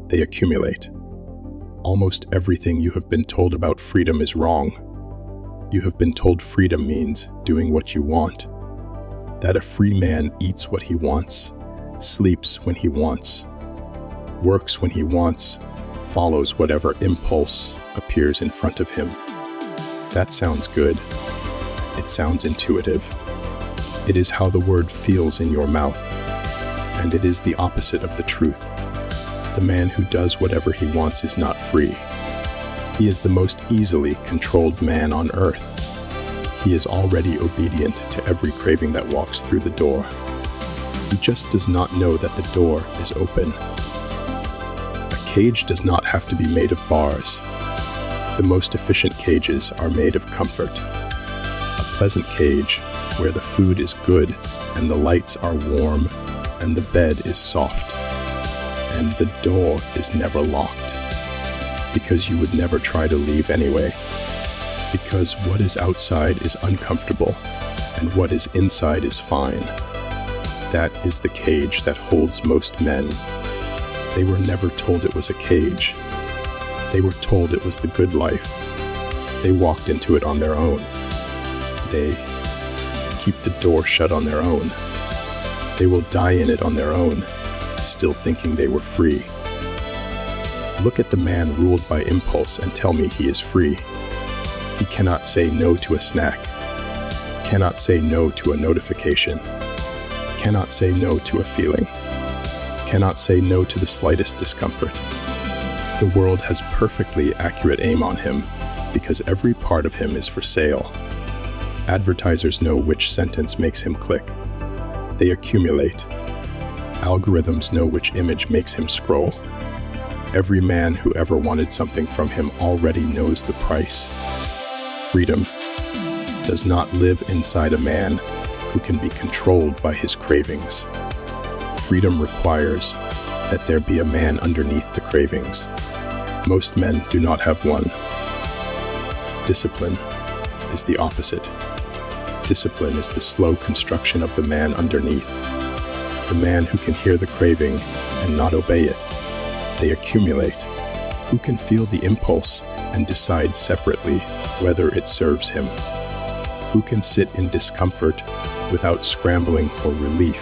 they accumulate. Almost everything you have been told about freedom is wrong. You have been told freedom means doing what you want, that a free man eats what he wants, sleeps when he wants, works when he wants, follows whatever impulse appears in front of him. That sounds good. It sounds intuitive. It is how the word feels in your mouth, and it is the opposite of the truth. The man who does whatever he wants is not free. He is the most easily controlled man on earth. He is already obedient to every craving that walks through the door. He just does not know that the door is open. A cage does not have to be made of bars. The most efficient cages are made of comfort. A pleasant cage where the food is good and the lights are warm and the bed is soft and the door is never locked, because you would never try to leave anyway, because what is outside is uncomfortable and what is inside is fine. That is the cage that holds most men. They were never told it was a cage. They were told it was the good life. They walked into it on their own. They keep the door shut on their own. They will die in it on their own, still thinking they were free. Look at the man ruled by impulse and tell me he is free. He cannot say no to a snack, cannot say no to a notification, cannot say no to a feeling, cannot say no to the slightest discomfort. The world has perfectly accurate aim on him because every part of him is for sale. Advertisers know which sentence makes him click. They accumulate. Algorithms know which image makes him scroll. Every man who ever wanted something from him already knows the price. Freedom does not live inside a man who can be controlled by his cravings. Freedom requires that there be a man underneath the cravings. Most men do not have one. Discipline is the opposite. Discipline is the slow construction of the man underneath. The man who can hear the craving and not obey it. They accumulate. Who can feel the impulse and decide separately whether it serves him. Who can sit in discomfort without scrambling for relief.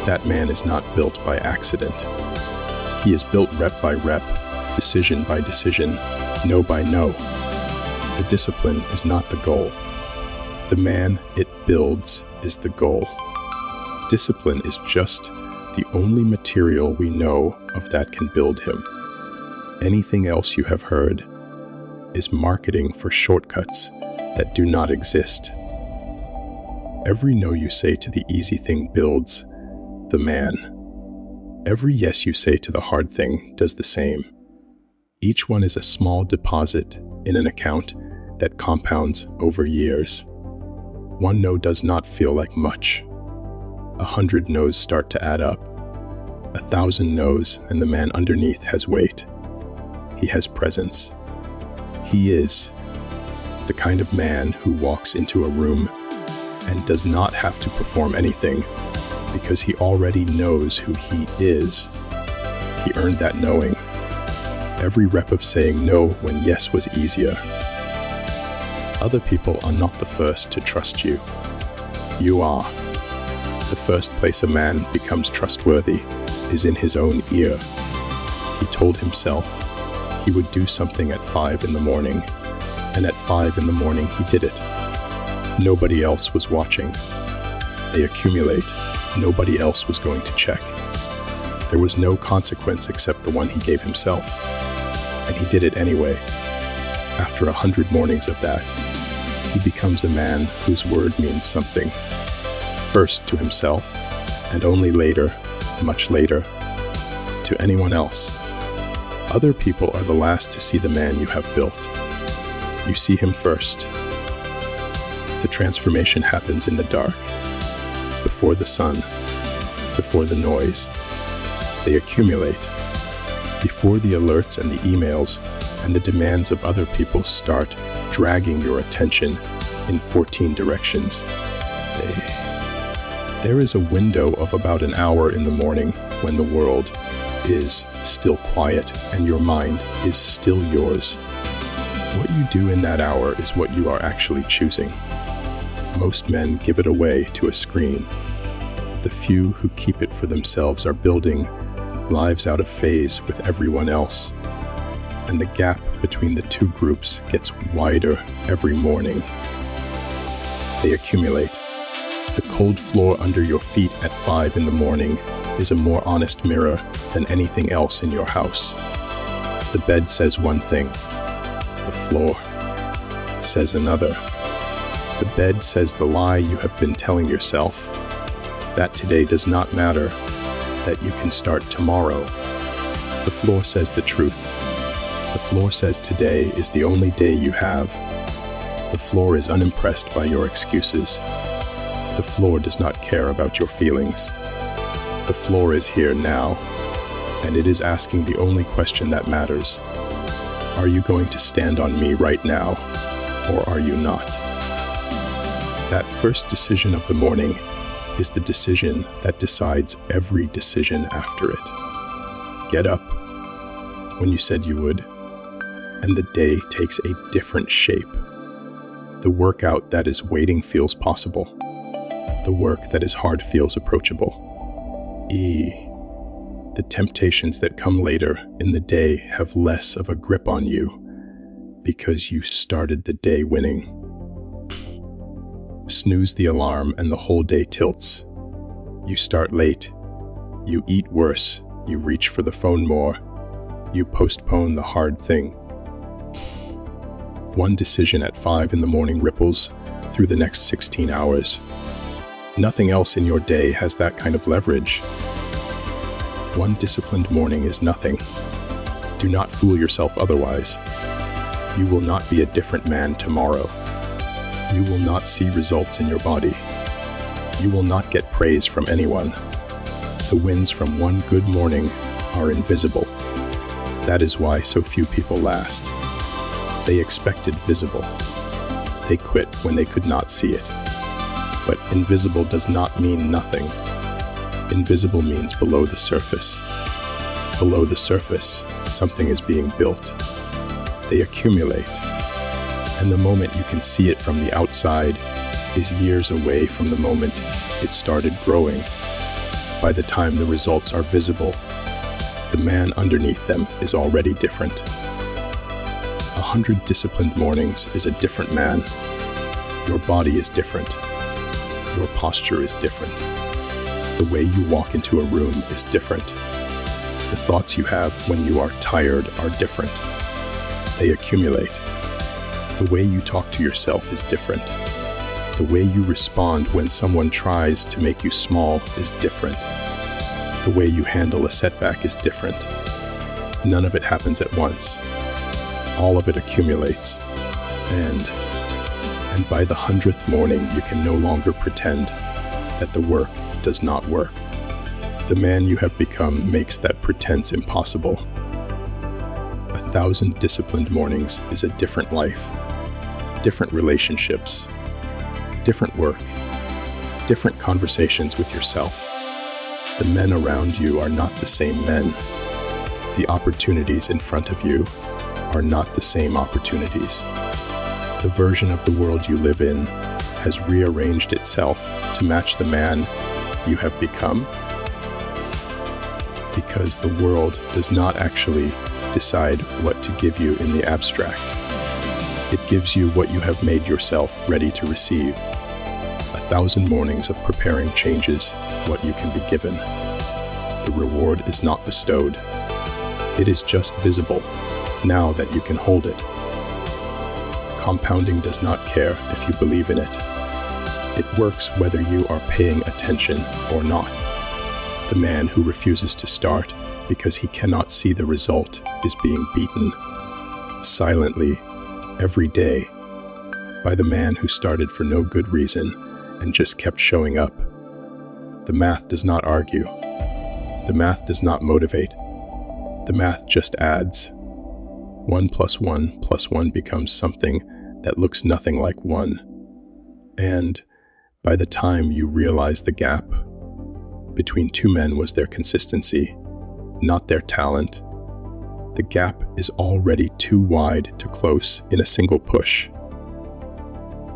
That man is not built by accident. He is built rep by rep, decision by decision, no by no. The discipline is not the goal. The man it builds is the goal. Discipline is just the only material we know of that can build him. Anything else you have heard is marketing for shortcuts that do not exist. Every no you say to the easy thing builds the man. Every yes you say to the hard thing does the same. Each one is a small deposit in an account that compounds over years. One no does not feel like much. 100 no's start to add up. 1,000 no's, and the man underneath has weight. He has presence. He is the kind of man who walks into a room and does not have to perform anything because he already knows who he is. He earned that knowing. Every rep of saying no when yes was easier. Other people are not the first to trust you. You are. The first place a man becomes trustworthy is in his own ear. He told himself he would do something at 5 in the morning, and at 5 in the morning he did it. Nobody else was watching. They accumulate. Nobody else was going to check. There was no consequence except the one he gave himself, and he did it anyway. After 100 mornings of that, he becomes a man whose word means something. First to himself, and only later, much later, to anyone else. Other people are the last to see the man you have built. You see him first. The transformation happens in the dark, before the sun, before the noise. They accumulate. Before the alerts and the emails and the demands of other people start dragging your attention in 14 directions. There is a window of about an hour in the morning when the world is still quiet and your mind is still yours. What you do in that hour is what you are actually choosing. Most men give it away to a screen. The few who keep it for themselves are building lives out of phase with everyone else. And the gap between the two groups gets wider every morning. They accumulate. The cold floor under your feet at 5 in the morning is a more honest mirror than anything else in your house. The bed says one thing. The floor says another. The bed says the lie you have been telling yourself, that today does not matter, that you can start tomorrow. The floor says the truth. The floor says today is the only day you have. The floor is unimpressed by your excuses. The floor does not care about your feelings. The floor is here now, and it is asking the only question that matters. Are you going to stand on me right now, or are you not? That first decision of the morning is the decision that decides every decision after it. Get up when you said you would, and the day takes a different shape. The workout that is waiting feels possible. The work that is hard feels approachable. The temptations that come later in the day have less of a grip on you because you started the day winning. Snooze the alarm and the whole day tilts. You start late. You eat worse. You reach for the phone more. You postpone the hard thing. One decision at 5 in the morning ripples through the next 16 hours. Nothing else in your day has that kind of leverage. One disciplined morning is nothing. Do not fool yourself otherwise. You will not be a different man tomorrow. You will not see results in your body. You will not get praise from anyone. The wins from one good morning are invisible. That is why so few people last. They expected visible. They quit when they could not see it. But invisible does not mean nothing. Invisible means below the surface. Below the surface, something is being built. They accumulate. And the moment you can see it from the outside is years away from the moment it started growing. By the time the results are visible, the man underneath them is already different. 100 disciplined mornings is a different man. Your body is different. Your posture is different. The way you walk into a room is different. The thoughts you have when you are tired are different. They accumulate. The way you talk to yourself is different. The way you respond when someone tries to make you small is different. The way you handle a setback is different. None of it happens at once. All of it accumulates. And by the 100th morning, you can no longer pretend that the work does not work. The man you have become makes that pretense impossible. 1,000 disciplined mornings is a different life, different relationships, different work, different conversations with yourself. The men around you are not the same men. The opportunities in front of you are not the same opportunities. The version of the world you live in has rearranged itself to match the man you have become, because the world does not actually decide what to give you in the abstract. It gives you what you have made yourself ready to receive. 1,000 mornings of preparing changes what you can be given. The reward is not bestowed. It is just visible, now that you can hold it. Compounding does not care if you believe in it. It works whether you are paying attention or not. The man who refuses to start because he cannot see the result is being beaten silently every day by the man who started for no good reason and just kept showing up. The math does not argue. The math does not motivate. The math just adds. 1 + 1 + 1 becomes something that looks nothing like 1. And by the time you realize the gap between two men was their consistency, not their talent. The gap is already too wide to close in a single push.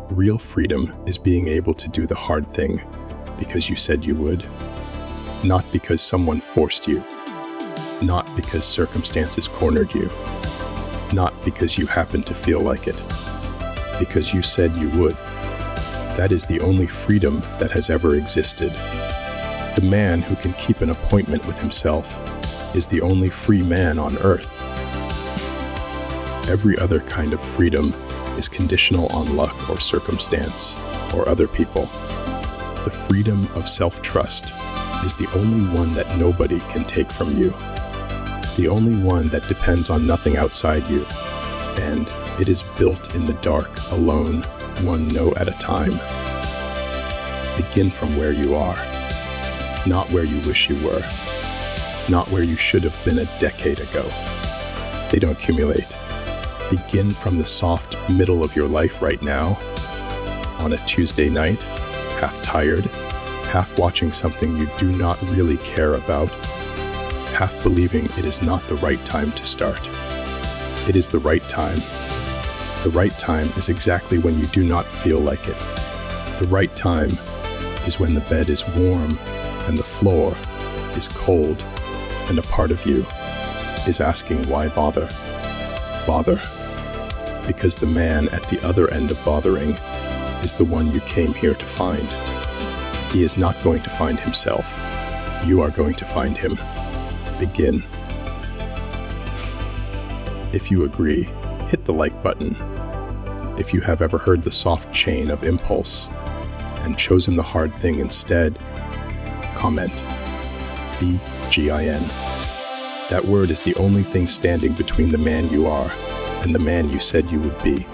Real freedom is being able to do the hard thing because you said you would, not because someone forced you, not because circumstances cornered you, not because you happened to feel like it, because you said you would. That is the only freedom that has ever existed. The man who can keep an appointment with himself is the only free man on earth. Every other kind of freedom is conditional on luck or circumstance or other people. The freedom of self-trust is the only one that nobody can take from you. The only one that depends on nothing outside you, and it is built in the dark, alone, one no at a time. Begin from where you are, not where you wish you were, not where you should have been a decade ago. They don't accumulate. Begin from the soft middle of your life right now, on a Tuesday night, half tired, half watching something you do not really care about, half believing it is not the right time to start. It is the right time. The right time is exactly when you do not feel like it. The right time is when the bed is warm and the floor is cold and a part of you is asking why bother? Bother. Because the man at the other end of bothering is the one you came here to find. He is not going to find himself. You are going to find him. Begin. If you agree, hit the like button. If you have ever heard the soft chain of impulse and chosen the hard thing instead, comment. BGIN. That word is the only thing standing between the man you are and the man you said you would be.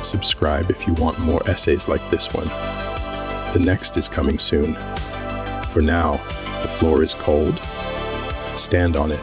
Subscribe if you want more essays like this one. The next is coming soon. For now, the floor is cold. Stand on it.